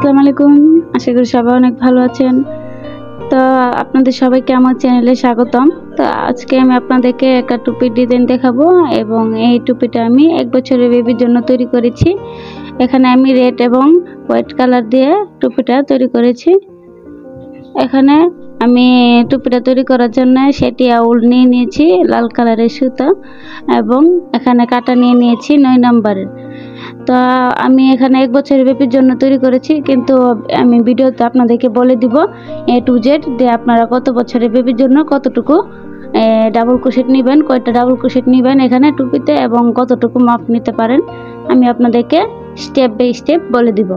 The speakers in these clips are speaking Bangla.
আসসালামু আলাইকুম। আশা করি সবাই অনেক ভালো আছেন। তো আপনাদের সবাইকে আমার চ্যানেলে স্বাগতম। তো আজকে আমি আপনাদেরকে একটা টুপির ডিজাইন দেখাবো এবং এই টুপিটা আমি 1 বছরের বেবির জন্য তৈরি করেছি। এখানে আমি রেড এবং হোয়াইট কালার দিয়ে টুপিটা তৈরি করেছি। এখানে আমি টুপিটা তৈরি করার জন্য সেটিয়া উল নিয়ে নিয়েছি লাল কালারের সুতা এবং এখানে কাটা নিয়ে নিয়েছি 9 নম্বরের। তো আমি এখানে 1 বছরের বেবির জন্য তৈরি করেছি, কিন্তু আমি ভিডিওতে আপনাদেরকে বলে দিব A to Z যে আপনারা কত বছরের বেবির জন্য কতটুকু ডাবল ক্রোশেট নেবেন, কয়টা ডাবল ক্রোশেট নেবেন এখানে টুপিতে এবং কতটুকু মাপ নিতে পারেন আমি আপনাদেরকে স্টেপ বাই স্টেপ বলে দিব।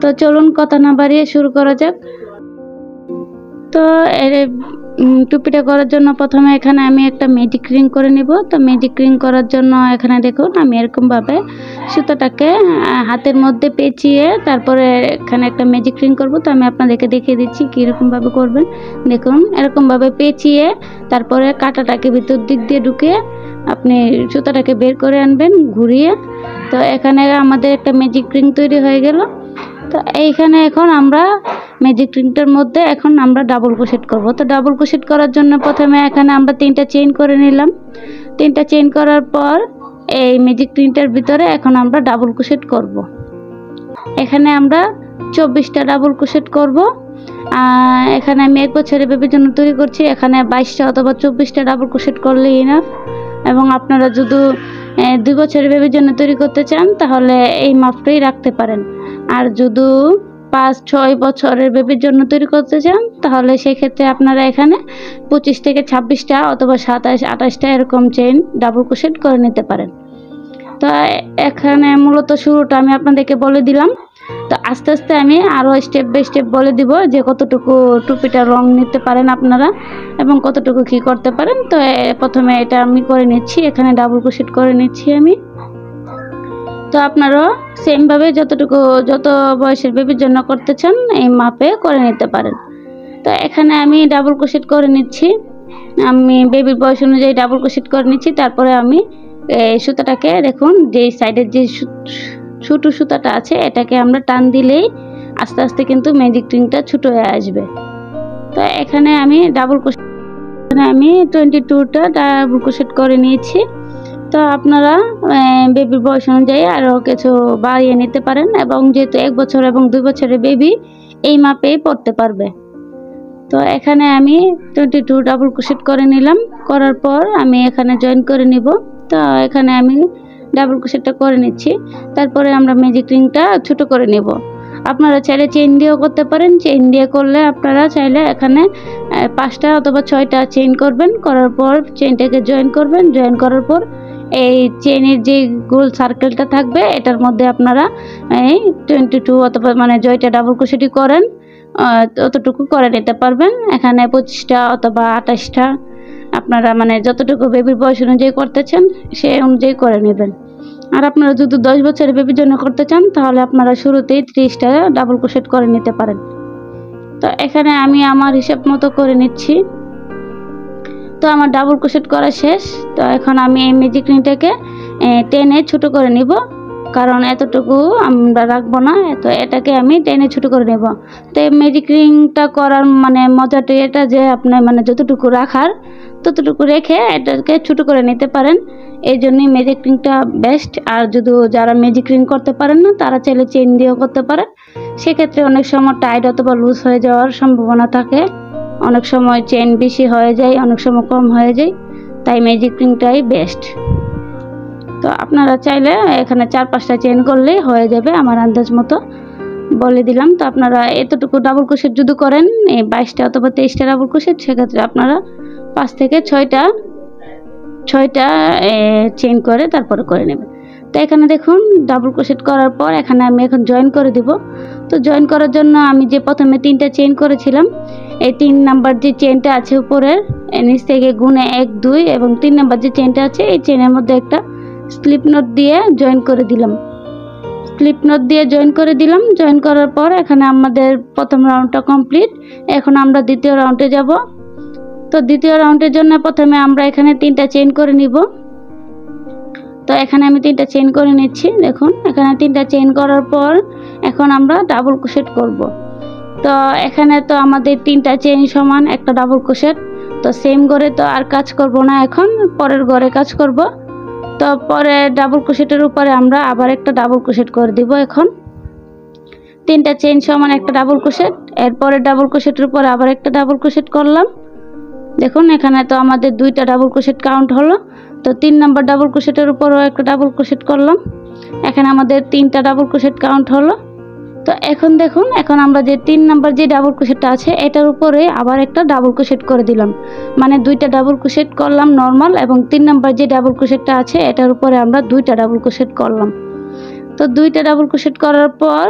তো চলুন কথা না বাড়িয়ে শুরু করা যাক। তো টুপিটা করার জন্য প্রথমে এখানে আমি একটা ম্যাজিক রিং করে নিব। তো ম্যাজিক রিং করার জন্য এখানে দেখুন আমি এরকমভাবে সুতাটাকে হাতের মধ্যে পেঁচিয়ে তারপরে এখানে একটা ম্যাজিক রিং করব। তো আমি আপনাদেরকে দেখিয়ে দিচ্ছি কীরকমভাবে করবেন। দেখুন এরকমভাবে পেঁচিয়ে তারপরে কাঁটাটাকে ভিতর দিক দিয়ে ঢুকিয়ে আপনি সুতাটাকে বের করে আনবেন ঘুরিয়ে। তো এখানে আমাদের একটা ম্যাজিক রিং তৈরি হয়ে গেল। তো এইখানে এখন আমরা ম্যাজিক রিংটার মধ্যে এখন আমরা ডাবল ক্রোশেট করব। তো ডাবল ক্রোশেট করার জন্য প্রথমে এখানে আমরা 3টা চেইন করে নিলাম। 3টা চেইন করার পর এই ম্যাজিক রিংটার ভিতরে এখন আমরা ডাবল ক্রোশেট করব। এখানে আমরা 24টা ডাবল ক্রোশেট করব। এখানে আমি 1 বছরের বেবির জন্য তৈরি করছি। এখানে 22টা অথবা 24টা ডাবল ক্রোশেট করলেই ইনাফ। এবং আপনারা যদি 2 বছরের বেবির জন্য তৈরি করতে চান তাহলে এই মাপটাই রাখতে পারেন। আর যদি 5-6 বছরের বেবির জন্য তৈরি করতে চান তাহলে সেক্ষেত্রে আপনারা এখানে 25 থেকে 26টা অথবা 27-28টা এরকম চেইন ডাবল ক্রোশেট করে নিতে পারেন। তো এখানে মূলত শুরুটা আমি আপনাদেরকে বলে দিলাম। তো আস্তে আস্তে আমি আরও স্টেপ বাই স্টেপ বলে দিব যে কতটুকু টুপিটা রং নিতে পারেন আপনারা এবং কতটুকু কী করতে পারেন। তো প্রথমে এটা আমি করে নিচ্ছি, এখানে ডাবল ক্রোশেট করে নিচ্ছি আমি। তো আপনারাও সেমভাবে যত বয়সের বেবির জন্য করতে চান এই মাপে করে নিতে পারেন। তো এখানে আমি ডাবল ক্রোশেট করে নিচ্ছি, আমি বেবির বয়স অনুযায়ী ডাবল ক্রোশেট করে নিচ্ছি। তারপরে আমি সুতাটাকে দেখুন যে সাইডের যে ছোটো সুতাটা আছে এটাকে আমরা টান দিলেই আস্তে আস্তে কিন্তু ম্যাজিক রিংটা ছোটো হয়ে আসবে। তো এখানে আমি ডাবল ক্রোশেট 22টা ডাবল ক্রোশেট করে নিয়েছি। তো আপনারা বেবির বয়স অনুযায়ী আরও কিছু বাড়িয়ে নিতে পারেন এবং যেহেতু 1 বছর এবং 2 বছরের বেবি এই মাপেই পড়তে পারবে। তো এখানে আমি 22 ডাবল ক্রোশেট করে নিলাম। করার পর আমি এখানে জয়েন করে নিব। তো এখানে আমি ডাবল ক্রোশেটটা করে নিচ্ছি। তারপরে আমরা ম্যাজিক রিংটা ছোট করে নেব। আপনারা চাইলে চেইন দিয়েও করতে পারেন। চেইন দিয়ে করলে আপনারা চাইলে এখানে 5টা অথবা 6টা চেইন করবেন। করার পর চেইনটাকে জয়েন করবেন। জয়েন করার পর এই চেইনের যে গোল সার্কেলটা থাকবে এটার মধ্যে আপনারা এই 22 অথবা মানে জয়টা ডাবল ক্রোশেটই করেন ততটুকু করে নিতে পারবেন। এখানে 25টা অথবা 28টা আপনারা মানে যতটুকু বেবির বয়স অনুযায়ী করতে চান সেই অনুযায়ী করে নেবেন। আর আপনারা যদি 10 বছরের বেবির জন্য করতে চান তাহলে আপনারা শুরুতেই 30টা ডাবল ক্রোশেট করে নিতে পারেন। তো এখানে আমি আমার হিসাব মতো করে নিচ্ছি। তো আমার ডাবল ক্রোশেট করা শেষ। তো এখন আমি এই ম্যাজিক রিংটাকে টেনে ছোটো করে নিব, কারণ এতটুকু আমরা রাখবো না। তো এটাকে আমি টেনে ছোটো করে নেব। তো এই ম্যাজিক রিংটা করার মানে মজাটা এটা যে আপনি মানে যতটুকু রাখার ততটুকু রেখে এটাকে ছোটো করে নিতে পারেন। এই জন্যই ম্যাজিক রিংটা বেস্ট। আর যদি যারা ম্যাজিক রিং করতে পারেন না তারা চাইলে চেইন দিয়েও করতে পারেন। সেক্ষেত্রে অনেক সময় টাইট অথবা লুজ হয়ে যাওয়ার সম্ভাবনা থাকে। অনেক সময় চেইন বেশি হয়ে যায়, অনেক সময় কম হয়ে যায়, তাই ম্যাজিক রিংটাই বেস্ট। তো আপনারা চাইলে এখানে 4-5টা চেইন করলেই হয়ে যাবে, আমার আন্দাজ মতো বলে দিলাম। তো আপনারা এতটুকু ডাবল ক্রোশেট যদি করেন এই 22টা অথবা 23টা ডাবল ক্রোশেট সেক্ষেত্রে আপনারা 5 থেকে 6টা চেইন করে তারপরে করে নেবেন। তো এখানে দেখুন ডাবল ক্রোশেট করার পর এখানে আমি এখন জয়েন করে দিব। তো জয়েন করার জন্য আমি যে প্রথমে 3টা চেইন করেছিলাম এই 3 নাম্বার যে চেইনটা আছে উপরের নিচ থেকে গুণে 1 2 এবং 3 নাম্বার যে চেইনটা আছে এই চেইনের মধ্যে একটা স্লিপ নোট দিয়ে জয়েন করে দিলাম। স্লিপ নোট দিয়ে জয়েন করে দিলাম। জয়েন করার পর এখানে আমাদের প্রথম রাউন্ডটা কমপ্লিট। এখন আমরা দ্বিতীয় রাউন্ডে যাব। তো দ্বিতীয় রাউন্ডের জন্য প্রথমে আমরা এখানে 3টা চেইন করে নিব। তো এখানে আমি 3টা চেইন করে নিচ্ছি। দেখুন এখানে 3টা চেইন করার পর এখন আমরা ডাবল ক্রোশেট করব। তো এখানে তো আমাদের 3টা চেইন সমান একটা ডাবল ক্রোশেট। তো সেম করে তো আর কাজ করব না, এখন পরের ঘরে কাজ করব। তো পরে ডাবল ক্রোশেটের উপরে আমরা আবার একটা ডাবল ক্রোশেট করে দিব। এখন 3টা চেইন সমান একটা ডাবল ক্রোশেট, এরপরে ডাবল ক্রোশেটের উপরে আবার একটা ডাবল ক্রোশেট করলাম। দেখুন এখানে তো আমাদের 2টা ডাবল ক্রোশেট কাউন্ট হলো। তো 3 নাম্বার ডাবল ক্রোশেটের উপরেও একটা ডাবল ক্রোশেট করলাম। এখানে আমাদের 3টা ডাবল ক্রোশেট কাউন্ট হলো। তো এখন দেখুন, এখন আমরা যে 3 নাম্বার যে ডাবল ক্রোশেটটা আছে এটার উপরে আবার একটা ডাবল ক্রোশেট করে দিলাম। মানে 2টা ডাবল ক্রোশেট করলাম নর্মাল, এবং 3 নাম্বার যে ডাবল ক্রোশেটটা আছে এটার উপরে আমরা 2টা ডাবল ক্রোশেট করলাম। তো 2টা ডাবল ক্রোশেট করার পর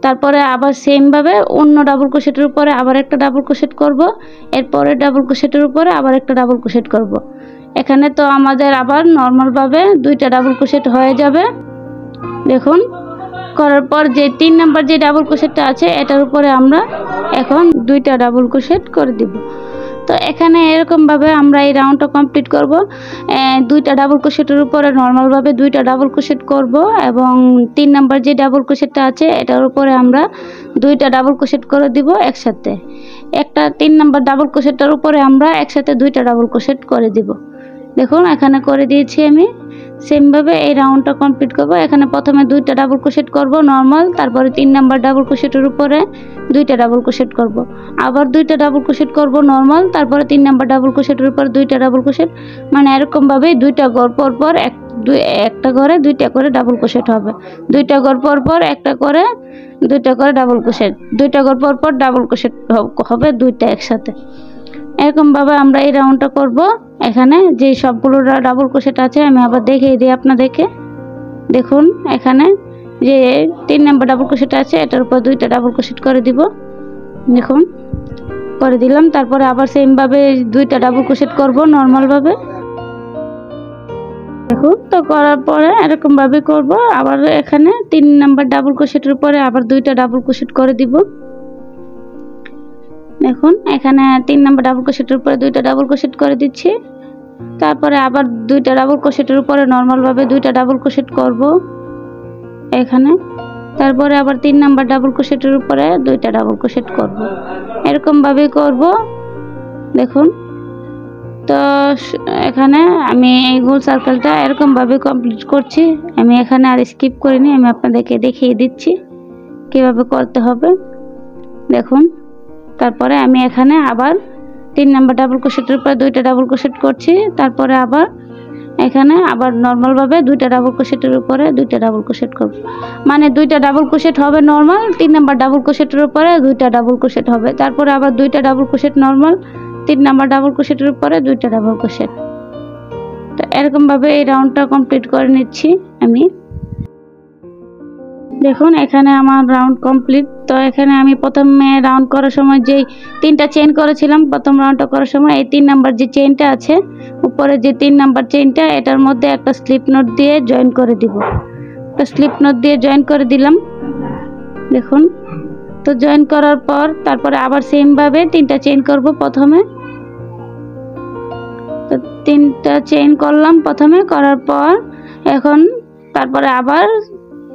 তারপরে আবার সেম ভাবে অন্য ডাবল ক্রোশেটের উপরে আবার একটা ডাবল ক্রোশেট করব, এরপরে ডাবল ক্রোশেটের উপরে আবার একটা ডাবল ক্রোশেট করব। এখানে তো আমাদের আবার নর্মাল ভাবে 2টা ডাবল ক্রোশেট হয়ে যাবে। দেখুন করার পর যে 3 নাম্বার যে ডাবল ক্রোশেটটা আছে এটার উপরে আমরা এখন 2টা ডাবল ক্রোশেট করে দিব। তো এখানে এরকম ভাবে আমরা এই রাউন্ডটা কমপ্লিট করব। 2টা ডাবল ক্রোশেটের উপরে নর্মাল ভাবে 2টা ডাবল ক্রোশেট করব, এবং 3 নাম্বার যে ডাবল ক্রোশেটটা আছে এটার উপরে আমরা 2টা ডাবল ক্রোশেট করে দিব একসাথে। একটা 3 নাম্বার ডাবল ক্রোশেটটার উপরে আমরা একসাথে 2টা ডাবল ক্রোশেট করে দিব। দেখুন এখানে করে দিয়েছি আমি। সেম ভাবে এই রাউন্ডটা কমপ্লিট করব। এখানে প্রথমে 2টা ডাবল ক্রোশেট করব নর্মাল, তারপরে 3 নাম্বার ডাবল ক্রোশেটের উপরে 2টা ডাবল ক্রোশেট করব, আবার 2টা ডাবল ক্রোশেট করব নর্মাল, তারপরে 3 নাম্বার ডাবল ক্রোশেটের উপর 2টা ডাবল ক্রোশেট। মানে এরকম ভাবে 2টা ঘর পর পর একটা ঘরে 2টা করে ডাবল ক্রোশেট হবে। 2টা ঘর পর পর একটা করে 2টা করে ডাবল ক্রোশেট, 2টা ঘর পর পর ডাবল ক্রোশেট হবে 2টা একসাথে। এরকম ভাবে আমরা এই রাউন্ডটা করব। এখানে যে সবগুলো ডাবল ক্রোশেট আছে আমি আবার দেখিয়ে দিই আপনাদেরকে। দেখুন এখানে যে 3 নাম্বার ডাবল ক্রোশেট আছে এটার উপর 2টা ডাবল ক্রোশেট করে দিব। দেখুন করে দিলাম, তারপরে আবার সেম ভাবে 2টা ডাবল ক্রোশেট করব নর্মাল ভাবে। দেখুন তো করার পরে এরকম ভাবে করব। আবার এখানে 3 নাম্বার ডাবল ক্রোশেটের উপরে আবার 2টা ডাবল ক্রোশেট করে দিব। দেখুন এখানে 3 নাম্বার ডাবল ক্রোশেটের উপরে 2টা ডাবল ক্রোশেট করে দিচ্ছি, তারপরে আবার 2টা ডাবল ক্রোশেটের উপরে নর্মাল ভাবে 2টা ডাবল ক্রোশেট করব এখানে, তারপরে আবার 3 নাম্বার ডাবল ক্রোশেটের উপরে 2টা ডাবল ক্রোশেট করব। এরকম ভাবে করব। দেখুন তো এখানে আমি এই গোল সার্কেলটা এরকম ভাবে কমপ্লিট করছি। আমি এখানে আর স্কিপ করিনি, আমি আপনাদেরকে দেখিয়ে দিচ্ছি কিভাবে করতে হবে। দেখুন তারপরে আমি এখানে আবার 3 নাম্বার ডাবল ক্রোশেটের উপরে 2টা ডাবল ক্রোশেট করছি, তারপরে আবার এখানে আবার নর্মাল ভাবে 2টা ডাবল ক্রোশেটের উপরে 2টা ডাবল ক্রোশেট করব। মানে 2টা ডাবল ক্রোশেট হবে নর্মাল, 3 নাম্বার ডাবল ক্রোশেটের উপরে 2টা ডাবল ক্রোশেট হবে, তারপরে আবার 2টা double crochet normal, 3 number double ক্রোশেটের উপরে 2টা ডাবল ক্রোশেট। তো এরকম ভাবে এই রাউন্ডটা কমপ্লিট করে নিচ্ছি আমি। দেখুন এখানে আমার রাউন্ড কমপ্লিট। তো এখানে আমি প্রথমে রাউন্ড করার সময় যেই 3টা চেইন করেছিলাম প্রথম রাউন্ডটা করার সময়, এই 3 নাম্বার যে চেইনটা আছে উপরে যে 3 নাম্বার চেইনটা এটার মধ্যে একটা স্লিপ নট দিয়ে জয়েন করে দিব। একটা স্লিপ নট দিয়ে জয়েন করে দিলাম। দেখুন তো জয়েন করার পর তারপরে আবার সেম ভাবে 3টা চেইন করব প্রথমে। তো 3টা চেইন করলাম প্রথমে, করার পর এখন তারপরে আবার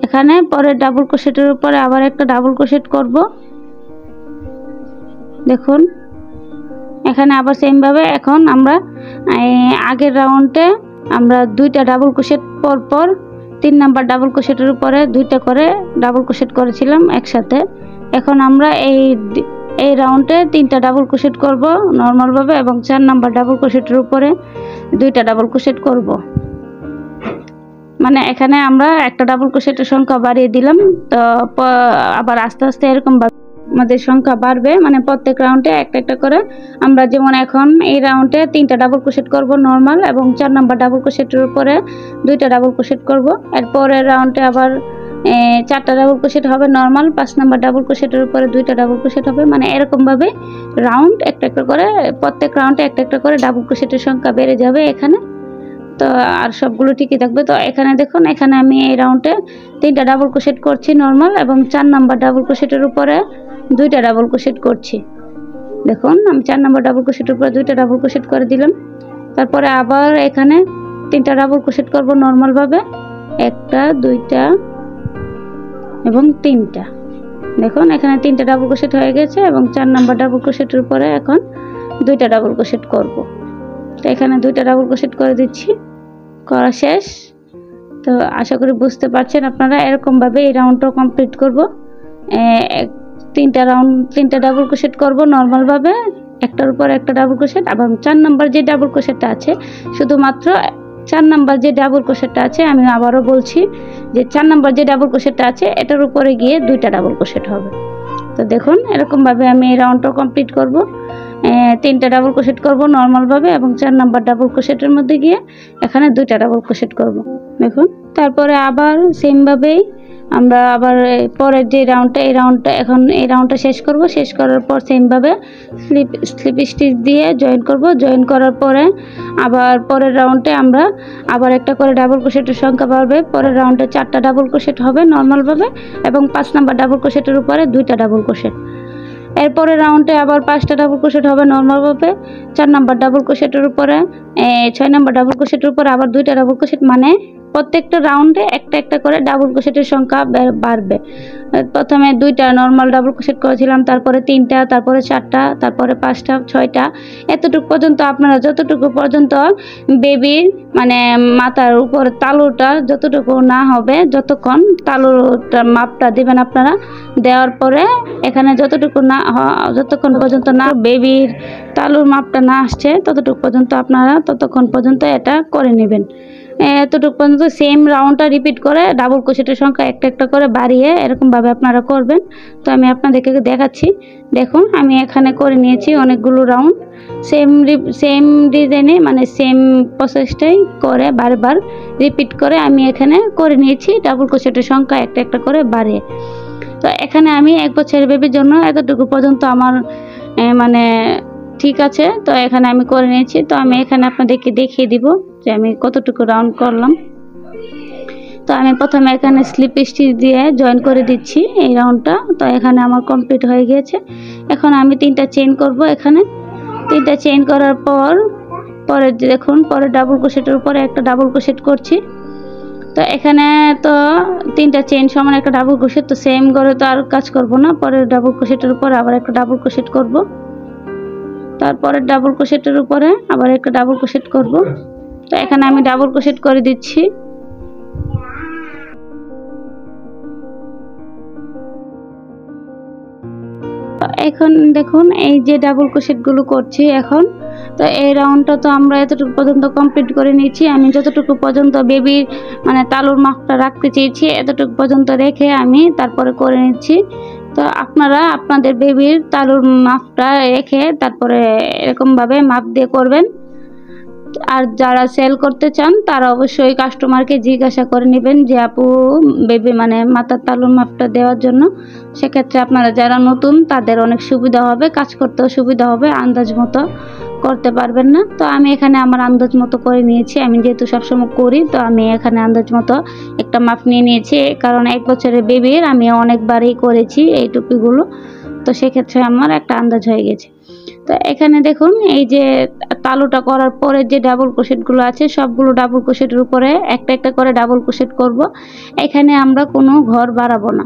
এখানে পরে ডাবল ক্রোশেটের উপরে আবার একটা ডাবল ক্রোশেট করব। দেখুন এখানে আবার সেম ভাবে এখন আমরা আগের রাউন্ডে আমরা 2টা ডাবল ক্রোশেট পর পর 3 নাম্বার ডাবল ক্রোশেটের উপরে 2টা করে ডাবল ক্রোশেট করেছিলাম একসাথে। এখন আমরা এই রাউন্ডে 3টা ডাবল ক্রোশেট করব নর্মাল ভাবে, এবং 4 নাম্বার ডাবল ক্রোশেটের উপরে 2টা ডাবল ক্রোশেট করব। মানে এখানে আমরা একটা ডাবল ক্রোশেটের সংখ্যা বাড়িয়ে দিলাম। তো আবার আস্তে আস্তে এরকম আমাদের সংখ্যা বাড়বে, মানে প্রত্যেক রাউন্ডে একটা একটা করে। আমরা যেমন এখন এই রাউন্ডে 3টা ডাবল ক্রোশেট করব নর্মাল, এবং 4 নাম্বার ডাবল ক্রোশেটের উপরে 2টা ডাবল ক্রোশেট করব। এরপরের রাউন্ডে আবার 4টা ডাবল ক্রোশেট হবে নর্মাল, 5 নাম্বার ডাবল ক্রোশেটের উপরে 2টা ডাবল ক্রোশেট হবে। মানে এরকম ভাবে রাউন্ড একটা একটা করে প্রত্যেক রাউন্ডে একটা একটা করে ডাবল ক্রোশেটের সংখ্যা বেড়ে যাবে এখানে। তো আর সবগুলো ঠিকই থাকবে। তো এখানে দেখুন এখানে আমি এই রাউন্ডে 3টা ডাবল ক্রোশেট করছি নর্মাল, এবং 4 নাম্বার ডাবল ক্রোশেটের উপরে 2টা ডাবল ক্রোশেট করছি। দেখুন আমি 4 নাম্বার ডাবল ক্রোশেটের উপরে 2টা ডাবল ক্রোশেট করে দিলাম। তারপরে আবার এখানে 3টা ডাবল ক্রোশেট করব নরমাল ভাবে, 1টা 2টা এবং 3টা। দেখুন এখানে 3টা ডাবল ক্রোশেট হয়ে গেছে এবং 4 নাম্বার ডাবল ক্রোশেটের উপরে এখন 2টা ডাবল ক্রোশেট করব। তো এখানে 2টা ডাবল ক্রোশেট করে দিচ্ছি, করা শেষ। তো আশা করি বুঝতে পারছেন আপনারা। এরকম ভাবে এই রাউন্ডটা কমপ্লিট করব। 3টা ডাবল ক্রোশেট করব নরমাল ভাবে, একটার উপর একটা ডাবল ক্রোশেট, এবং 4 নাম্বার যে ডাবল ক্রোশেটটা আছে, শুধুমাত্র 4 নাম্বার যে ডাবল ক্রোশেটটা আছে, আমি আবারও বলছি যে 4 নাম্বার যে ডাবল ক্রোশেটটা আছে এটার উপরে গিয়ে 2টা ডাবল ক্রোশেট হবে। তো দেখুন এরকম ভাবে আমি এই রাউন্ডটা কমপ্লিট করব। 3টা ডাবল ক্রোশেট করব নরমাল ভাবে এবং 4 নাম্বার ডাবল ক্রোশেটের মধ্যে গিয়ে এখানে 2টা ডাবল ক্রোশেট করব। দেখুন তারপরে আবার সেম ভাবেই আমরা আবার পরের যে রাউন্ডটা, এই রাউন্ডটা শেষ করব। শেষ করার পর সেম ভাবে স্লিপ স্টিচ দিয়ে জয়েন করব। জয়েন করার পরে আবার পরের রাউন্ডে আমরা আবার একটা করে ডাবল ক্রোশেটের সংখ্যা বাড়বে। পরের রাউন্ডে 4টা ডাবল ক্রোশেট হবে নরমাল ভাবে এবং 5 নাম্বার ডাবল ক্রোশেটের উপরে 2টা ডাবল ক্রোশেট। এরপরে রাউন্ডে আবার 5টা ডাবল ক্রোশেট হবে নরমাল ভাবে, 4 নাম্বার ডাবল ক্রোশেটের উপরে 6 নাম্বার ডাবল ক্রোশেটের উপরে আবার 2টা ডাবল ক্রোশেট। মানে প্রত্যেকটা রাউন্ডে একটা একটা করে ডাবল ক্রোশেটের সংখ্যা বাড়বে। প্রথমে 2টা নরমাল ডাবল ক্রোশেট করেছিলাম, তারপরে 3টা, তারপরে 4টা, তারপরে 5টা, 6টা, এতটুকু পর্যন্ত আপনারা যতটুকু পর্যন্ত বেবির মানে মাথার উপর তালুটা যতটুকু না হবে, যতক্ষণ তালুটার মাপটা দিবেন আপনারা। দেওয়ার পরে এখানে যতক্ষণ পর্যন্ত না বেবির তালুর মাপটা না আসছে ততক্ষণ পর্যন্ত এটা করে নেবেন। এতটুকু পর্যন্ত সেম রাউন্ডটা রিপিট করে ডাবল ক্রোশেটের সংখ্যা একটা একটা করে বাড়িয়ে এরকমভাবে আপনারা করবেন। তো আমি আপনাদেরকে দেখাচ্ছি। দেখুন আমি এখানে করে নিয়েছি অনেকগুলো রাউন্ড, সেম ডিজাইনে মানে সেম প্রসেসটাই করে বারবার রিপিট করে আমি এখানে করে নিয়েছি ডাবল ক্রোশেটের সংখ্যা একটা একটা করে বাড়িয়ে। তো এখানে আমি 1 বছরের বেবির জন্য এতটুকু পর্যন্ত আমার মানে ঠিক আছে। তো এখানে আমি করে নিয়েছি। তো আমি এখানে আপনাদেরকে দেখিয়ে দিব যে আমি কতটুকু রাউন্ড করলাম। তো আমি প্রথমে এখানে স্লিপ স্টিচ দিয়ে জয়েন করে দিচ্ছি এই রাউন্ডটা। তো এখানে আমার কমপ্লিট হয়ে গিয়েছে। এখন আমি 3টা চেইন করব। এখানে 3টা চেইন করার পর দেখুন পরের ডাবল ক্রোশেটের উপরে একটা ডাবল ক্রোশেট করছি। তো এখানে তো 3টা চেইন সমান একটা ডাবল ক্রোশেট, তো সেম করে তো আর কাজ করব না। পরের ডাবল ক্রোশেটের উপরে আবার একটা ডাবল ক্রোশেট করব, তারপরের ডাবল ক্রোশেটের উপরে আবার একটা ডাবল ক্রোশেট করব। তো এখানে আমি ডাবল ক্রোশেট করে দিচ্ছি। এখন দেখুন এই যে ডাবল ক্রোশেটগুলো করছি এখন। তো এই রাউন্ডটা তো আমরা এতটুকু পর্যন্ত কমপ্লিট করে নিয়েছি। আমি যতটুকু পর্যন্ত বেবির মানে তালুর মাপটা রাখতে চেয়েছি এতটুকু পর্যন্ত রেখে আমি তারপরে করে নিচ্ছি। তো আপনারা আপনাদের বেবির তালুর মাপটা রেখে তারপরে এরকমভাবে মাপ দিয়ে করবেন। আর যারা সেল করতে চান তারা অবশ্যই কাস্টমারকে জিজ্ঞাসা করে নেবেন যে আপু বেবি মানে মাথার তালুর মাপটা দেওয়ার জন্য। সেক্ষেত্রে আপনারা যারা নতুন তাদের অনেক সুবিধা হবে, কাজ করতেও সুবিধা হবে, আন্দাজ মতো করতে পারবেন না। তো আমি এখানে আমার আন্দাজ মতো করে নিয়েছি। আমি যেহেতু সবসময় করি তো আমি এখানে আন্দাজ মতো একটা মাপ নিয়ে নিয়েছি, কারণ 1 বছরের বেবির আমি অনেকবারই করেছি এই টুপিগুলো। তো সেক্ষেত্রে আমার একটা আন্দাজ হয়ে গেছে। তো এখানে দেখুন এই যে তালুটা করার পরে যে ডাবল ক্রোশেটগুলো আছে সবগুলো ডাবল ক্রোশেটের উপরে একটা একটা করে ডাবল ক্রোশেট করব। এখানে আমরা কোনো ঘর বাড়াবো না।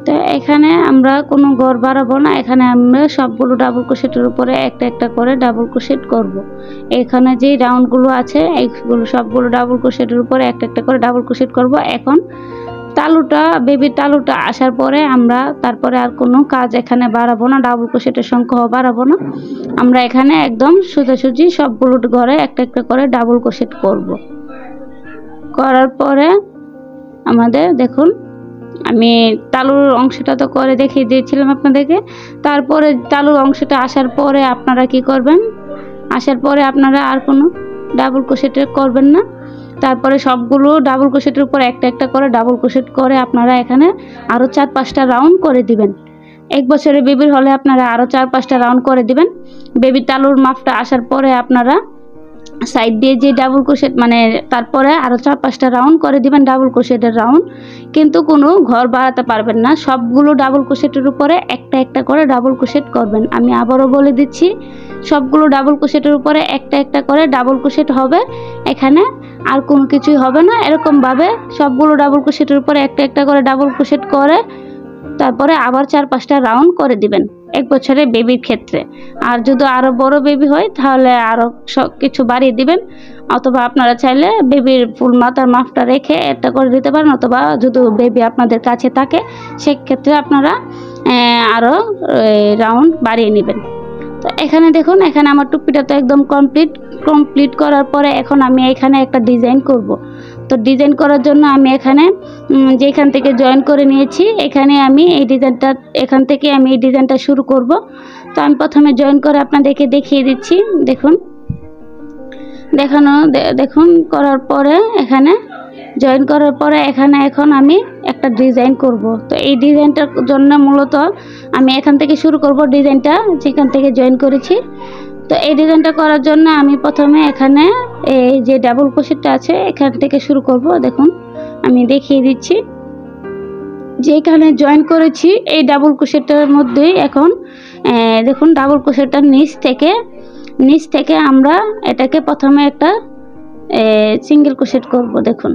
তো এখানে আমরা কোনো ঘর বাড়াবো না, এখানে আমরা সবগুলো ডাবল ক্রোশেটের উপরে একটা একটা করে ডাবল ক্রোশেট করব। এখানে যে রাউন্ডগুলো আছে এইগুলো সবগুলো ডাবল ক্রোশেটের উপরে একটা একটা করে ডাবল ক্রোশেট করব। এখন বেবির তালুটা আসার পরে আমরা তারপরে আর কোনো কাজ এখানে বাড়াবো না, ডাবল ক্রোশেটের সংখ্যাও বাড়াবো না। আমরা এখানে একদম সোজাসুজি সবগুলো ঘরে একটা একটা করে ডাবল ক্রোশেট করব। করার পরে আমাদের দেখুন আমি তালুর অংশটা তো করে দেখিয়ে দিয়েছিলাম আপনাদেরকে। তারপরে তালুর অংশটা আসার পরে আপনারা কি করবেন, আসার পরে আপনারা আর কোনো ডাবল ক্রোশেট করবেন না। তারপরে সবগুলো ডাবল ক্রোশেটের উপর একটা একটা করে ডাবল ক্রোশেট করে আপনারা এখানে আরও 4-5টা রাউন্ড করে দিবেন। 1 বছরের বেবির হলে আপনারা আরও 4-5টা রাউন্ড করে দিবেন। বেবির তালুর মাপটা আসার পরে আপনারা সাইড দিয়ে যে ডাবল ক্রোশেট মানে তারপরে আরও 4-5টা রাউন্ড করে দিবেন ডাবল ক্রোশেটের রাউন্ড, কিন্তু কোনো ঘর বাড়াতে পারবেন না, সবগুলো ডাবল ক্রোশেটের উপরে একটা একটা করে ডাবল ক্রোশেট করবেন। আমি আবারও বলে দিচ্ছি, সবগুলো ডাবল ক্রোশেটের উপরে একটা একটা করে ডাবল ক্রোশেট হবে, এখানে আর কোনো কিছুই হবে না। এরকমভাবে সবগুলো ডাবল ক্রোশেটের উপরে একটা একটা করে ডাবল ক্রোশেট করে তারপরে আবার 4-5টা রাউন্ড করে দিবেন 1 বছরের বেবির ক্ষেত্রে। আর যদি আরও বড় বেবি হয় তাহলে আরও সব কিছু বাড়িয়ে দিবেন, অথবা আপনারা চাইলে বেবির ফুল মাথার মাপটা রেখে এটা করে দিতে পারেন, অথবা যদি বেবি আপনাদের কাছে থাকে সেক্ষেত্রে আপনারা আরও রাউন্ড বাড়িয়ে নেবেন। তো এখানে দেখুন, এখানে আমার টুপিটা তো একদম কমপ্লিট করার পরে এখন আমি এখানে একটা ডিজাইন করব। তো ডিজাইন করার জন্য আমি এখানে যেখান থেকে জয়েন করে নিয়েছি এখানে আমি এই ডিজাইনটা শুরু করব। তো আমি প্রথমে জয়েন করে আপনাদেরকে দেখিয়ে দিচ্ছি। দেখুন করার পরে এখানে জয়েন করার পরে এখানে এখন আমি একটা ডিজাইন করব। তো এই ডিজাইনটার জন্য মূলত আমি এখান থেকে শুরু করব, ডিজাইনটা যেখান থেকে জয়েন করেছি। তো এই ডিজাইনটা করার জন্য আমি প্রথমে এখানে এই যে ডাবল ক্রোশেটটা আছে এখান থেকে শুরু করব। দেখুন আমি দেখিয়ে দিচ্ছি, যেখানে জয়েন করেছি এই ডাবল ক্রোশেটটার মধ্যেই এখন দেখুন ডাবল ক্রোশেটটার নিচ থেকে আমরা এটাকে প্রথমে একটা সিঙ্গেল ক্রোশেট করব। দেখুন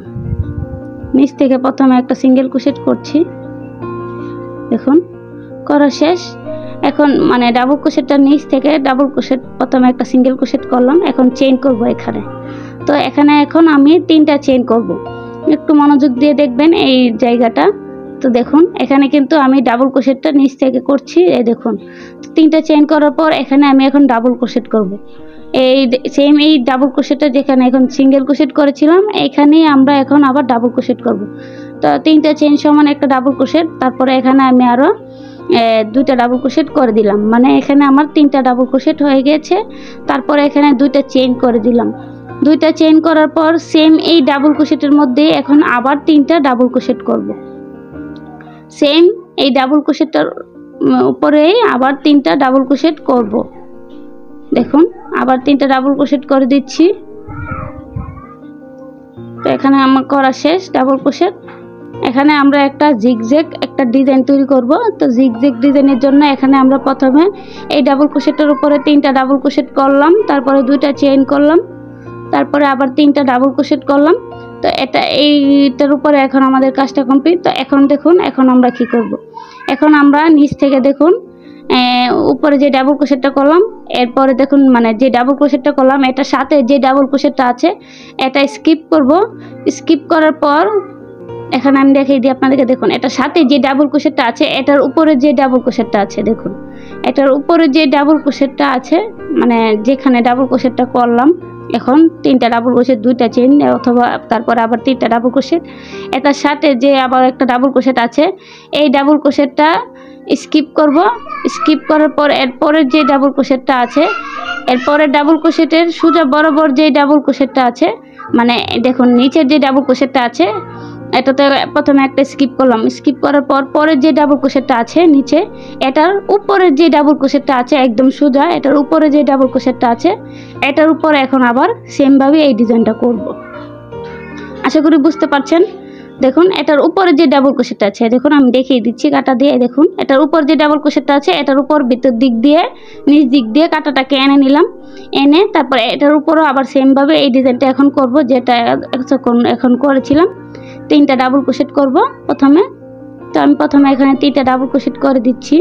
নিচ থেকে প্রথমে একটা সিঙ্গেল ক্রোশেট করছি। দেখুন করা শেষ। এখন মানে ডাবল ক্রোশেটটার নিচ থেকে ডাবল ক্রোশেট প্রথমে একটা সিঙ্গেল ক্রোশেট করলাম, এখন চেইন করব এখানে। তো এখানে এখন আমি 3টা চেইন করব, একটু মনোযোগ দিয়ে দেখবেন এই জায়গাটা। তো দেখুন এখানে কিন্তু আমি ডাবল ক্রোশেটটা নিচ থেকে করছি, এই দেখুন 3টা চেইন করার পর এখানে আমি এখন ডাবল ক্রোশেট করব। এই ডাবল ক্রোশেটটা যেখানে এখন সিঙ্গেল ক্রোশেট করেছিলাম এখানেই আমরা এখন আবার ডাবল ক্রোশেট করব। তো 3টা চেইন সমান একটা ডাবল ক্রোশেট, তারপরে এখানে আমি আরও 2টা ডাবল ক্রোশেট করে দিলাম, মানে এখানে আমার 3টা ডাবল ক্রোশেট হয়ে গেছে। তারপরে এখানে 2টা চেইন করে দিলাম। 2টা চেইন করার পর সেম এই ডাবল ক্রোশেটের মধ্যে এখন আবার 3টা ডাবল ক্রোশেট করব। সেম এই ডাবল ক্রোশেটটার উপরেই আবার 3টা ডাবল ক্রোশেট করব। দেখুন আবার 3টা ডাবল ক্রোশেট করে দিচ্ছি। তো এখানে আমার করা শেষ ডাবল ক্রোশেট। এখানে আমরা একটা জিগজ্যাগ একটা ডিজাইন তৈরি করব। তো জিগজ্যাগ ডিজাইনের জন্য এখানে আমরা প্রথমে এই ডাবল ক্রোশেটের উপরে 3টা ডাবল ক্রোশেট করলাম, তারপরে 2টা চেইন করলাম, তারপরে আবার 3টা ডাবল ক্রোশেট করলাম। তো এইটার উপরে এখন আমাদের কাজটা কমপ্লিট। তো এখন দেখুন এখন আমরা কি করব, এখন আমরা নিচ থেকে দেখুন উপরে যে ডাবল ক্রোশেটটা করলাম, এরপরে দেখুন মানে যে ডাবল ক্রোশেটটা করলাম এটার সাথে যে ডাবল ক্রোশেটটা আছে এটা স্কিপ করব। স্কিপ করার পর এখানে আমি দেখিয়ে দিই আপনাদেরকে। দেখুন এটার সাথে যে ডাবল ক্রোশেটটা আছে এটার উপরে যে ডাবল ক্রোশেটটা আছে, দেখুন এটার উপরে যে ডাবল ক্রোশেটটা আছে মানে যেখানে ডাবল ক্রোশেটটা করলাম এখন 3টা ডাবল ক্রোশেট 2টা চেইন অথবা তারপরে আবার 3টা ডাবল ক্রোশেট, এটার সাথে যে আবার একটা ডাবল ক্রোশেট আছে এই ডাবল ক্রোশেটটা স্কিপ করব। স্কিপ করার পর এরপরের যে ডাবল ক্রোশেটটা আছে এরপরের ডাবল ক্রোশেটের সোজা বরাবর যে ডাবল ক্রোশেটটা আছে মানে দেখুন নিচের যে ডাবল ক্রোশেটটা আছে এটাতে প্রথমে একটা স্কিপ করলাম। স্কিপ করার পর পরের যে ডাবল ক্রোশেটটা আছে নিচে এটার উপরের যে ডাবল ক্রোশেটটা আছে একদম সোজা এটার উপরে যে ডাবল ক্রোশেটটা আছে এটার উপরে এখন আবার সেমভাবে এই ডিজাইনটা করব। আশা করি বুঝতে পারছেন। দেখুন এটার উপরে যে ডাবল ক্রোশেটটা আছে দেখুন আমি দেখিয়ে দিচ্ছি কাটা দিয়ে। দেখুন এটার উপর যে ডাবল ক্রোশেটটা আছে এটার উপর ভিতর দিক দিয়ে নিচ দিক দিয়ে কাটাটাকে এনে নিলাম, এনে তারপরে এটার উপরও আবার সেমভাবে এই ডিজাইনটা এখন করব যেটা এখন করেছিলাম। 3টা ডাবল ক্রোশেট করব প্রথমে। তো আমি প্রথমে এখানে 3টা ডাবল ক্রোশেট করে দিচ্ছি।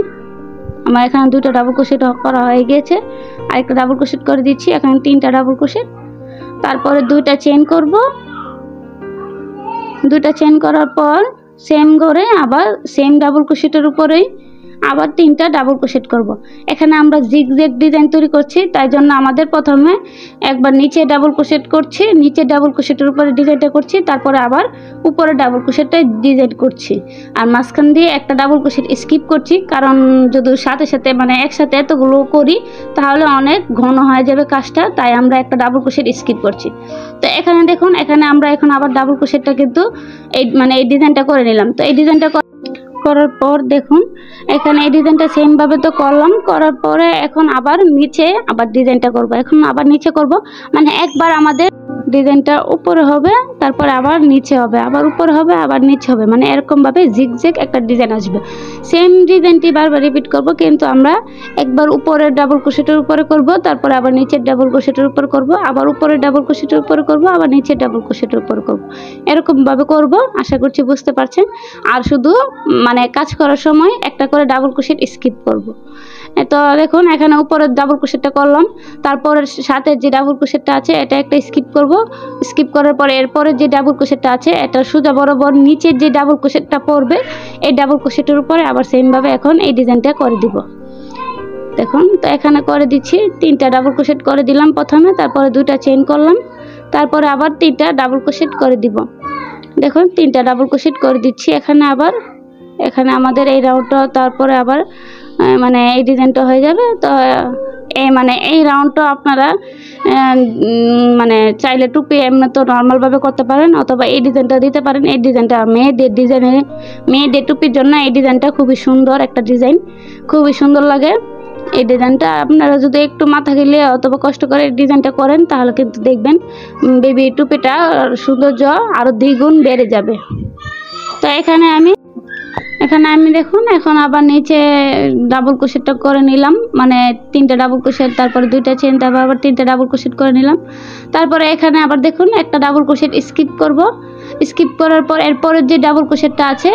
আমার এখানে 2টা ডাবল ক্রোশেট করা হয়ে গেছে, আরেকটা ডাবল ক্রোশেট করে দিচ্ছি। এখানে 3টা ডাবল ক্রোশেট, তারপরে 2টা চেইন করব। 2টা চেইন করার পর সেম করে আবার সেম ডাবল ক্রোশেটের উপরেই আবার 3টা ডাবল ক্রোশেট করব। এখানে আমরা জিগজ্যাগ ডিজাইন তৈরি করছি তাই জন্য আমাদের প্রথমে একবার নিচে ডাবল ক্রোশেট করছি, নিচে ডাবল ক্রোশেটের উপরে ডিজাইনটা করছি, তারপরে আবার উপরে ডাবল ক্রোশেটটা ডিজাইন করছি আর মাঝখান দিয়ে একটা ডাবল ক্রোশেট স্কিপ করছি, কারণ যদি সাথে সাথে মানে একসাথে এতগুলো করি তাহলে অনেক ঘন হয়ে যাবে কাজটা, তাই আমরা একটা ডাবল ক্রোশেট স্কিপ করছি। তো এখানে দেখুন এখানে আমরা এখন আবার ডাবল ক্রোশেটটা কিন্তু এই ডিজাইনটা করে নিলাম। তো এই ডিজাইনটা করার পর দেখুন এখানে এই ডিজাইনটা সেম ভাবে তো করলাম, করার পরে এখন আবার নিচে আবার ডিজাইনটা করব। এখন আবার নিচে করব, মানে একবার আমাদের ডিজাইনটা উপরে হবে, তারপর আবার নিচে হবে, আবার উপরে হবে, আবার নিচে হবে, মানে এরকম ভাবে জিগজ্যাগ একটা ডিজাইন আসবে। সেম ডিজাইনটি বারবার রিপিট করব, কিন্তু আমরা একবার উপরের ডাবল ক্রোশেটের উপরে করব, তারপর আবার নিচের ডাবল ক্রোশেটের উপর করব, আবার উপরের ডাবল ক্রোশেটের উপরে করব, আবার নিচের ডাবল ক্রোশেটের উপর করব, এরকম ভাবে করব। আশা করছি বুঝতে পারছেন। আর শুধু মানে কাজ করার সময় একটা করে ডাবল ক্রোশেট স্কিপ করব। তো দেখুন এখানে উপরের ডাবল ক্রোশেটটা করলাম, তারপরে সাথে যে ডাবল ক্রোশেটটা আছে এটা একটা স্কিপ করব। স্কিপ করার পরে এরপরে যে ডাবল ক্রোশেটটা আছে এটা সোজা বরাবর নিচের যে ডাবল ক্রোশেটটা পড়বে এই ডাবল ক্রোশেটের উপরে আবার সেম ভাবে এখন এই ডিজাইনটা করে দিব। দেখুন তো এখানে করে দিচ্ছি, 3টা ডাবল ক্রোশেট করে দিলাম প্রথমে, তারপরে 2টা চেইন করলাম, তারপরে আবার 3টা ডাবল ক্রোশেট করে দিব। দেখুন 3টা ডাবল ক্রোশেট করে দিচ্ছি। এখানে আবার এখানে আমাদের এই রাউন্ডটা, তারপরে আবার মানে এই ডিজাইনটা হয়ে যাবে। তো মানে এই রাউন্ডটা আপনারা মানে চাইলে টুপি এমনি তো নর্মালভাবে করতে পারেন, অথবা এই ডিজাইনটা দিতে পারেন। এই ডিজাইনটা মেয়েদের টুপির জন্য এই ডিজাইনটা খুবই সুন্দর একটা ডিজাইন, খুবই সুন্দর লাগে এই ডিজাইনটা। আপনারা যদি একটু মাথা খেলে অথবা কষ্ট করে এই ডিজাইনটা করেন তাহলে কিন্তু দেখবেন বেবি টুপিটা সৌন্দর্য আরও দ্বিগুণ বেড়ে যাবে। তো এখানে আমি দেখুন এখন আবার নিচে ডাবল ক্রোশেটটা করে নিলাম, মানে 3টা ডাবল ক্রোশেট, তারপরে 2টা চেইন, তারপর আবার 3টা ডাবল ক্রোশেট করে নিলাম। তারপরে এখানে আবার দেখুন একটা ডাবল ক্রোশেট স্কিপ করব। স্কিপ করার পর এরপরের যে ডাবল ক্রোশেটটা আছে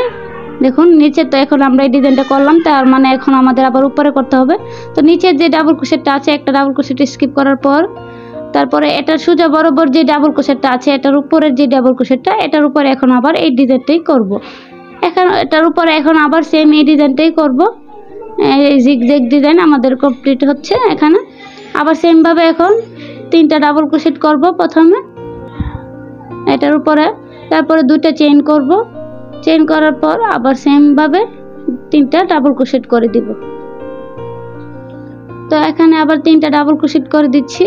দেখুন নিচে, তো এখন আমরা এই ডিজাইনটা করলাম, তার মানে এখন আমাদের আবার উপরে করতে হবে। তো নিচের যে ডাবল ক্রোশেটটা আছে একটা ডাবল ক্রোশেট স্কিপ করার পর তারপরে এটার সোজা বরাবর যে ডাবল ক্রোশেটটা আছে এটার উপরের যে ডাবল ক্রোশেটটা এটার উপরে এখন আবার এই ডিজাইনটাই করব। এখন এটার উপরে এখন আবার সেম এই ডিজাইনটাই করব। এই জিগজ্যাগ ডিজাইন আমাদের কমপ্লিট হচ্ছে। এখানে আবার সেম ভাবে এখন 3টা ডাবল ক্রোশেট করব প্রথমে এটার উপরে, তারপরে 2টা চেইন করব। চেইন করার পর আবার সেম ভাবে 3টা ডাবল ক্রোশেট করে দিব। তো এখানে আবার 3টা ডাবল ক্রোশেট করে দিচ্ছি।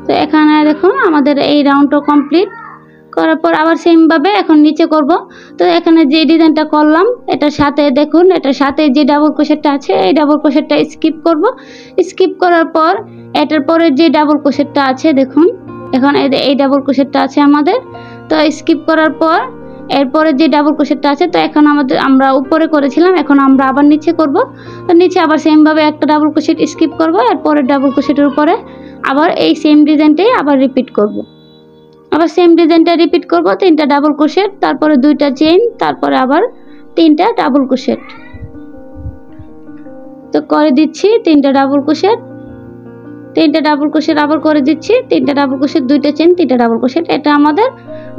তো এখানে দেখুন আমাদের এই রাউন্ডটা কমপ্লিট করার পর আবার সেম ভাবে এখন নিচে করব। তো এখানে যে ডিজাইনটা করলাম এটার সাথে দেখুন এটার সাথে যে ডাবল ক্রোশেটটা আছে এই ডাবল ক্রোশেটটা স্কিপ করব। স্কিপ করার পর এটার পরে যে ডাবল ক্রোশেটটা আছে দেখুন এখন এই ডাবল ক্রোশেটটা আছে আমাদের। তো স্কিপ করার পর এরপরে যে ডাবল ক্রোশেটটা আছে, তো এখন আমরা উপরে করেছিলাম, এখন আমরা আবার নিচে করব। তো নিচে আবার সেম ভাবে একটা ডাবল ক্রোশেট স্কিপ করব, এরপরে ডাবল ক্রোশেটের উপরে আবার এই সেম ডিজাইনটাই আবার রিপিট করব। আবার সেম ডিজাইনটা রিপিট করব, 3টা ডাবল ক্রোশেট, তারপরে 2টা চেইন, তারপরে আবার 3টা ডাবল ক্রোশেট। তো করে দিচ্ছি 3টা ডাবল ক্রোশেট, 3টা ডাবল ক্রোশেট আবার করে দিচ্ছি, 3টা ডাবল ক্রোশেট, 2টা চেইন, 3টা ডাবল ক্রোশেট। এটা আমাদের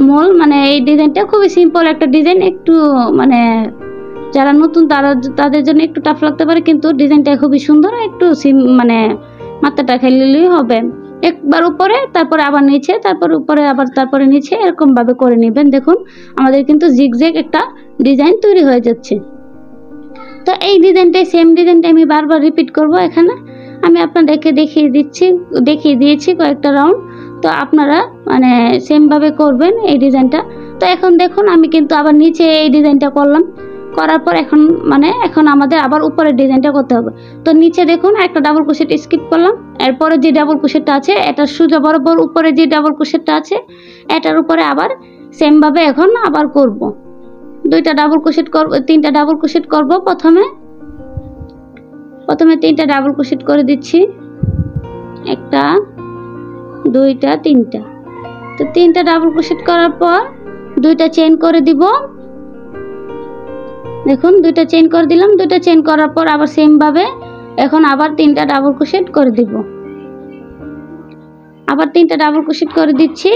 মূল, মানে এই ডিজাইনটা খুবই সিম্পল একটা ডিজাইন, একটু মানে যারা নতুন তাদের জন্য একটু টাফ লাগতে পারে, কিন্তু ডিজাইনটা খুবই সুন্দর। একটু মানে মাথাটা খেললেই হবে। একবার উপরে, তারপরে আবার নিচে, তারপর উপরে আবার তারপরে নিচে, এরকম ভাবে করে নেবেন। দেখুন আমাদের কিন্তু জিগজ্যাগ একটা ডিজাইন তৈরি হয়ে যাচ্ছে। তো এই ডিজাইনটাই সেম ডিজাইনটা আমি বারবার রিপিট করব। এখানে আমি আপনাদেরকে দেখিয়ে দিয়েছি কয়েকটা রাউন্ড। তো আপনারা মানে সেম ভাবে করবেন এই ডিজাইনটা। তো এখন দেখুন আমি কিন্তু আবার নিচে এই ডিজাইনটা করলাম, করার পর এখন আমাদের আবার উপরের ডিজাইনটা করতে হবে। তো নিচে দেখুন একটা ডাবল ক্রোশেট স্কিপ করলাম, এরপরে যে ডাবল ক্রোশেটটা আছে এটা সোজা বরাবর উপরে যে ডাবল ক্রোশেটটা আছে এটার উপরে আবার সেম ভাবে এখন আবার করব। 2টা ডাবল ক্রোশেট করব, 3টা ডাবল ক্রোশেট করব। প্রথমে 3টা ডাবল ক্রোশেট করে দিচ্ছি, 1টা 2টা 3টা। তো 3টা ডাবল ক্রোশেট করার পর 2টা চেইন করে দিব। দেখুন 2টা চেইন করে দিলাম, 2টা চেইন করার পর আবার সেম ভাবে এখন আবার 3টা ডাবল ক্রোশেট করে দিব। আবার 3টা ডাবল ক্রোশেট করে দিচ্ছি।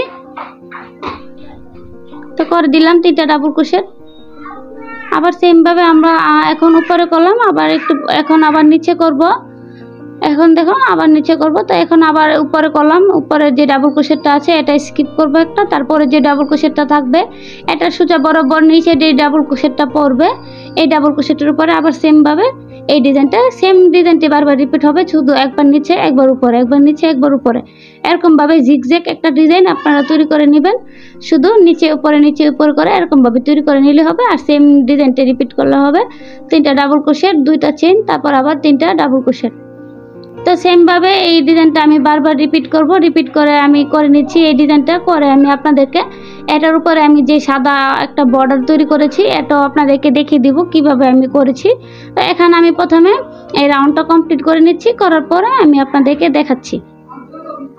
তো করে দিলাম 3টা ডাবল ক্রোশেট। আবার সেম ভাবে আমরা এখন উপরে করলাম, এখন আবার নিচে করব। এখন দেখুন আবার নিচে করব। তো এখন আবার উপরে করলাম, উপরে যে ডাবল ক্রোশেটটা আছে এটা স্কিপ করব একটা, তারপরে যে ডাবল ক্রোশেটটা থাকবে এটা সোজা বরাবর নিচে যে ডাবল ক্রোশেটটা পড়বে এই ডাবল ক্রোশেটের উপরে আবার সেম ভাবে এই ডিজাইনটা সেম ডিজাইনটি বারবার রিপিট হবে, শুধু একবার নিচে একবার উপরে, একবার নিচে একবার উপরে, এরকমভাবে জিগজ্যাগ একটা ডিজাইন আপনারা তৈরি করে নেবেন। শুধু নিচে উপরে করে এরকমভাবে তৈরি করে নিলে হবে। আর সেম ডিজাইনটা রিপিট করলে হবে। 3টা ডাবল ক্রোশেট, 2টা চেইন, তারপর আবার 3টা ডাবল ক্রোশেট। তো সেমভাবে এই ডিজাইনটা আমি বারবার রিপিট করব। রিপিট করে আমি করে নিচ্ছি এই ডিজাইনটা। করে আমি আপনাদেরকে এটার উপরে আমি যে সাদা একটা বর্ডার তৈরি করেছি এটাও আপনাদেরকে দেখিয়ে দিব কিভাবে আমি করেছি। তো এখানে আমি প্রথমে এই রাউন্ডটা কমপ্লিট করে নিচ্ছি, করার পরে আমি আপনাদেরকে দেখাচ্ছি।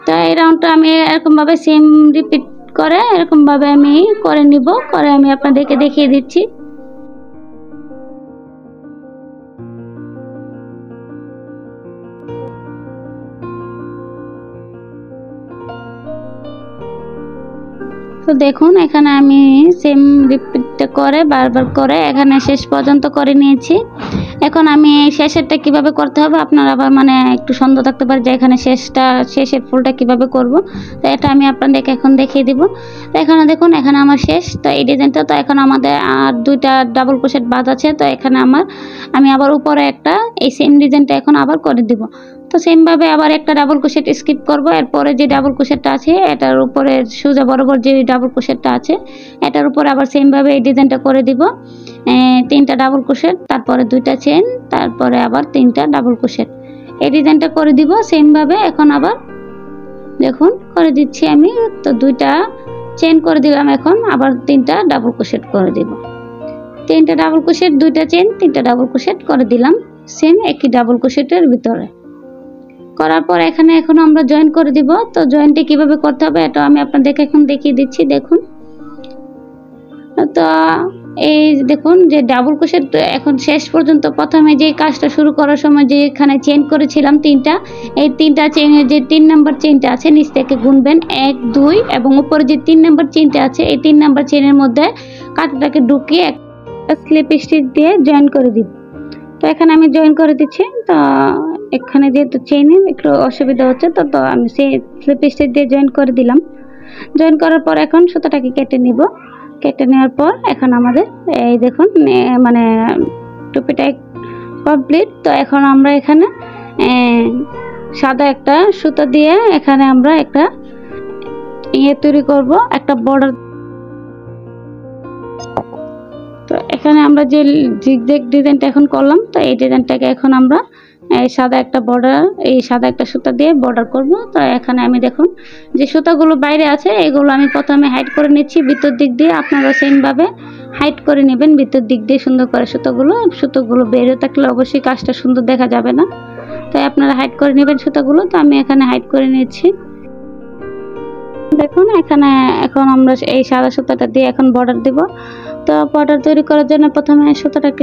তো এই রাউন্ডটা আমি এরকমভাবে সেম রিপিট করে এরকমভাবে আমি করে নিব, করে আমি আপনাদেরকে দেখিয়ে দিচ্ছি। তো দেখুন এখানে আমি সেম রিপিটটা করে বারবার করে এখানে শেষ পর্যন্ত করে নিয়েছি। এখন আমি শেষেরটা কিভাবে করতে হবে আপনারা আবার মানে একটু সন্দেহ থাকতে পারে যে এখানে শেষের ফুলটা কিভাবে করব। তো এটা আমি আপনাদেরকে এখন দেখিয়ে দিব। তো এখানে দেখুন এখানে আমার শেষ। তো এই ডিজাইনটা তো এখন আমাদের আর 2টা ডাবল ক্রোশেট বাদ আছে। তো এখানে আমি আবার উপরে একটা এই সেম ডিজাইনটা এখন আবার করে দিব। তো সেমভাবে আবার একটা ডাবল ক্রোশেট স্কিপ করব। এরপরে যে ডাবল ক্রোশেটটা আছে এটার উপরে সোজা বরাবর যে ডাবল ক্রোশেটটা আছে এটার উপরে আবার সেমভাবে এই ডিজাইনটা করে দিব। 3টা ডাবল ক্রোশেট, তারপরে 2টা চেইন, তারপরে আবার 3টা ডাবল ক্রোশেট, এই ডিজাইনটা করে দিব সেমভাবে। এখন আবার দেখুন করে দিচ্ছি আমি। তো 2টা চেইন করে দিলাম, এখন আবার 3টা ডাবল ক্রোশেট করে দিব। 3টা ডাবল ক্রোশেট, 2টা চেইন, 3টা ডাবল ক্রোশেট করে দিলাম সেম একই ডাবল ক্রোশেটের ভিতরে। করার পর এখানে এখন আমরা জয়েন করে দিব। তো জয়েনটি কিভাবে করতে হবে এটা আমি আপনাদেরকে এখন দেখিয়ে দিচ্ছি। দেখুন তো এই দেখুন যে ডাবল ক্রোশেট এখন শেষ পর্যন্ত প্রথমে যে কাজটা শুরু করার সময় যে এখানে চেইন করেছিলাম 3টা, এই 3টা চেইনের যে 3 নাম্বার চেইনটা আছে নিচ থেকে গুনবেন 1 2 এবং উপরে যে 3 নাম্বার চেইনটা আছে এই 3 নাম্বার চেইনের মধ্যে কাঁটাটাকে ঢুকিয়ে একটা স্লিপ স্টিচ দিয়ে জয়েন করে দিব। তো এখানে আমি জয়েন করে দিচ্ছি। তো এখানে যেহেতু চেইনে একটু অসুবিধা হচ্ছে তো আমি সেই স্লিপ স্টিচ দিয়ে জয়েন করে দিলাম। জয়েন করার পর এখন সুতাটাকে কেটে নিব। কেটে নেওয়ার পর এখন আমাদের এই দেখুন মানে টুপিটা কমপ্লিট। তো এখন আমরা এখানে সাদা একটা সুতা দিয়ে এখানে আমরা একটা তৈরি করব, একটা বর্ডার। তো এখানে আমরা যে জিগজ্যাগ ডিজাইনটা এখন করলাম তো এই ডিজাইনটাকে এখন আমরা সাদা একটা সুতা দিয়ে বর্ডার করব। তো এখানে আমি দেখুন যে সুতাগুলো বাইরে আছে এগুলো আমি প্রথমে হাইড করে নিচ্ছি ভিতর দিক দিয়ে। আপনারা সেমভাবে হাইড করে নেবেন ভিতর দিক দিয়ে সুন্দর করে সুতোগুলো বেরিয়ে থাকলে অবশ্যই কাজটা সুন্দর দেখা যাবে না। তাই আপনারা হাইড করে নেবেন সুতাগুলো। তো আমি এখানে হাইড করে নিচ্ছি। দেখুন এখানে এখন আমরা এই সাদা সুতাটা দিয়ে এখন বর্ডার দিব। তো বর্ডার তৈরি করার জন্য প্রথমে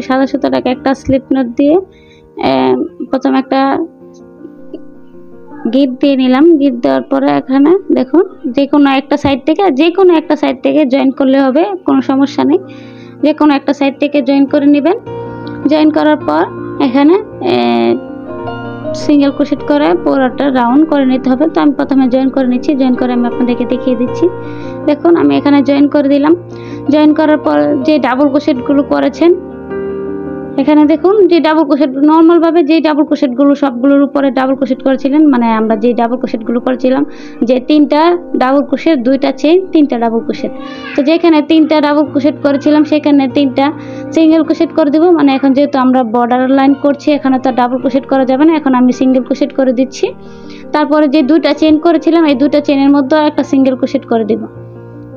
সাদা সুতাটাকে একটা স্লিপ নট দিয়ে প্রথমে একটা গিট দিয়ে নিলাম। গিট দেওয়ার পরে এখানে দেখুন যে কোনো একটা সাইড থেকে জয়েন করলে হবে, কোনো সমস্যা নেই। যে কোনো একটা সাইড থেকে জয়েন করে নেবেন। জয়েন করার পর এখানে সিঙ্গেল ক্রোশেট করে পুরোটা রাউন্ড করে নিতে হবে। তো আমি প্রথমে জয়েন করে নিচ্ছি। জয়েন করে আমি আপনাদেরকে দেখিয়ে দিচ্ছি। দেখুন আমি এখানে জয়েন করে দিলাম। জয়েন করার পর যে ডাবল ক্রোশেটগুলো করেছেন এখানে দেখুন যে ডাবল ক্রোশেট নর্মালভাবে যে ডাবল ক্রোশেটগুলো সবগুলোর উপরে ডাবল ক্রোশেট করেছিলেন, মানে আমরা যে ডাবল ক্রোশেটগুলো করেছিলাম যে 3টা ডাবল ক্রোশেট, 2টা চেইন, 3টা ডাবল ক্রোশেট। তো যেখানে 3টা ডাবল ক্রোশেট করেছিলাম সেখানে 3টা সিঙ্গেল ক্রোশেট করে দেব। মানে এখন যেহেতু আমরা বর্ডার লাইন করছি এখানে তো ডাবল ক্রোশেট করা যাবে না, এখন আমি সিঙ্গেল ক্রোশেট করে দিচ্ছি। তারপরে যে 2টা চেইন করেছিলাম এই 2টা চেইনের মধ্যে একটা সিঙ্গেল ক্রোশেট করে দেব।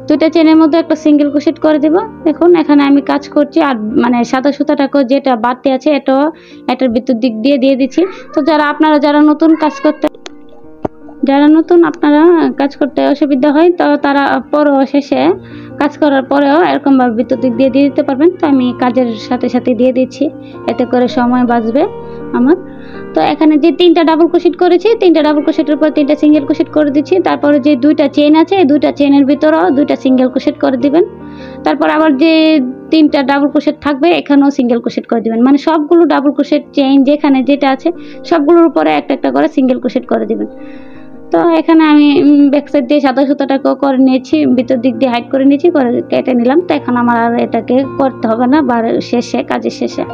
2টা চেইনের মধ্যে একটা সিঙ্গেল ক্রোশেট করে দেব। দেখুন এখানে আমি কাজ করছি আর মানে সাদা সুতাটাকে যেটা বাড়তি আছে এটার ভিতর দিক দিয়ে দিচ্ছি। তো যারা নতুন আপনারা কাজ করতে অসুবিধা হয় তো তারা শেষে কাজ করার পরেও এরকমভাবে ভিতর দিক দিয়ে দিতে পারবেন। তো আমি কাজের সাথে সাথে দিয়ে দিচ্ছি, এতে করে সময় বাঁচবে আমার। তো এখানে যে 3টা ডাবল ক্রোশেট করেছি 3টা ডাবল ক্রোশেটের উপর 3টা সিঙ্গেল ক্রোশেট করে দিচ্ছি। তারপরে যে 2টা চেইন আছে এই 2টা চেইনের ভিতরেও 2টা সিঙ্গেল ক্রোশেট করে দিবেন। তারপর আবার যে 3টা ডাবল ক্রোশেট থাকবে এখানেও সিঙ্গেল ক্রোশেট করে দিবেন। মানে সবগুলো ডাবল ক্রোশেট চেইন যেখানে যেটা আছে সবগুলোর উপরে একটা একটা করে সিঙ্গেল ক্রোশেট করে দিবেন। তো এখানে আমি ব্যাক সাইড দিয়ে সাদা সুতাটাকেও করে নিয়েছি, ভিতর দিক দিয়ে হাইড করে নিয়েছি, করে কেটে নিলাম। তো এখন আমার আর এটাকে করতে হবে না কাজের শেষে।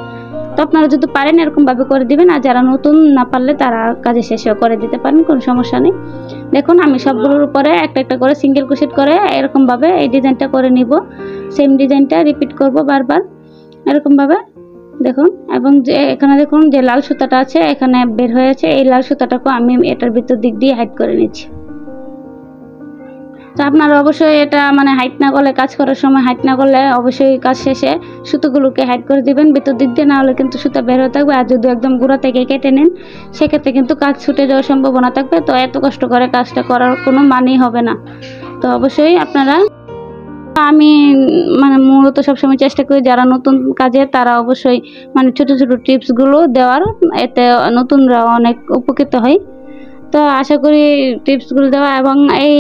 তো আপনারা যদি পারেন এরকমভাবে করে দিবেন, আর যারা নতুন না পারলে তারা কাজে শেষেও করে দিতে পারেন, কোনো সমস্যা নেই। দেখুন আমি সবগুলোর উপরে একটা একটা করে সিঙ্গেল ক্রোশেট করে এরকমভাবে এই ডিজাইনটা করে নিব। সেম ডিজাইনটা রিপিট করব বারবার এরকমভাবে দেখুন। এবং যে এখানে দেখুন যে লাল সুতাটা আছে এখানে বের হয়েছে, এই লাল সুতাটাকে আমি এটার ভিতর দিক দিয়ে হাইড করে নিচ্ছি। তো আপনারা অবশ্যই এটা মানে হাইট না করলে, কাজ করার সময় হাইট না করলে অবশ্যই কাজ শেষে সুতোগুলোকে হাইড করে দিবেন ভিতর দিক দিয়ে, না হলে কিন্তু সুতা বের হয়ে থাকবে। আর যদি একদম গোড়া থেকে কেটে নেন সেক্ষেত্রে কিন্তু কাজ ছুটে যাওয়ার সম্ভাবনা থাকবে। তো এত কষ্ট করে কাজটা করার কোনো মানেই হবে না। তো অবশ্যই আপনারা, আমি মানে মূলত সবসময় চেষ্টা করি যারা নতুন কাজে তারা অবশ্যই মানে ছোট ছোট টিপসগুলো দেওয়ার, এতে নতুনরা অনেক উপকৃত হয়। তো আশা করি টিপসগুলো দেওয়া, এবং এই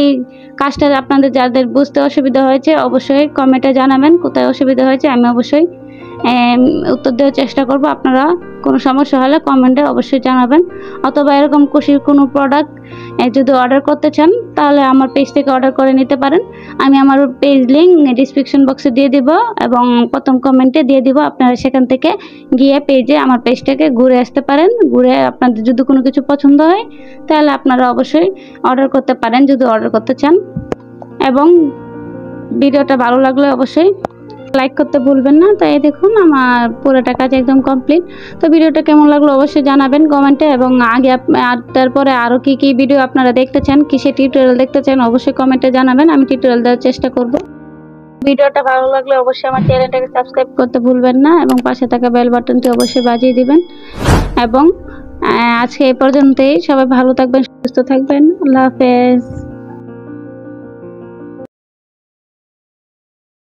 কাজটা আপনাদের যাদের বুঝতে অসুবিধা হয়েছে অবশ্যই কমেন্টে জানাবেন কোথায় অসুবিধা হয়েছে, আমি অবশ্যই উত্তর দেওয়ার চেষ্টা করব। আপনারা কোনো সমস্যা হলে কমেন্টে অবশ্যই জানাবেন, অথবা এরকম খুশির কোনো প্রোডাক্ট যদি অর্ডার করতে চান তাহলে আমার পেজ থেকে অর্ডার করে নিতে পারেন। আমি আমার পেজ লিঙ্ক ডিসক্রিপশন বক্সে দিয়ে দিব এবং প্রথম কমেন্টে দিয়ে দিব, আপনারা সেখান থেকে গিয়ে পেজে আমার পেজটাকে ঘুরে আসতে পারেন। ঘুরে আপনাদের যদি কোনো কিছু পছন্দ হয় তাহলে আপনারা অবশ্যই অর্ডার করতে পারেন যদি অর্ডার করতে চান। এবং ভিডিওটা ভালো লাগলে অবশ্যই লাইক করতে ভুলবেন না। তো এই দেখুন আমার পুরোটা কাজ একদম কমপ্লিট। তো ভিডিওটা কেমন লাগলো অবশ্যই জানাবেন কমেন্টে, এবং আগে তারপরে আরও কি কি ভিডিও আপনারা দেখতে চান, কিসে টিউটোরিয়াল দেখতে চান অবশ্যই কমেন্টে জানাবেন, আমি টিউটোরিয়াল দেওয়ার চেষ্টা করব। ভিডিওটা ভালো লাগলে অবশ্যই আমার চ্যানেলটাকে সাবস্ক্রাইব করতে ভুলবেন না, এবং পাশে থাকা বেল বাটনটি অবশ্যই বাজিয়ে দিবেন। এবং আজকে এই পর্যন্তই, সবাই ভালো থাকবেন, সুস্থ থাকবেন, আল্লাহ হাফেজ।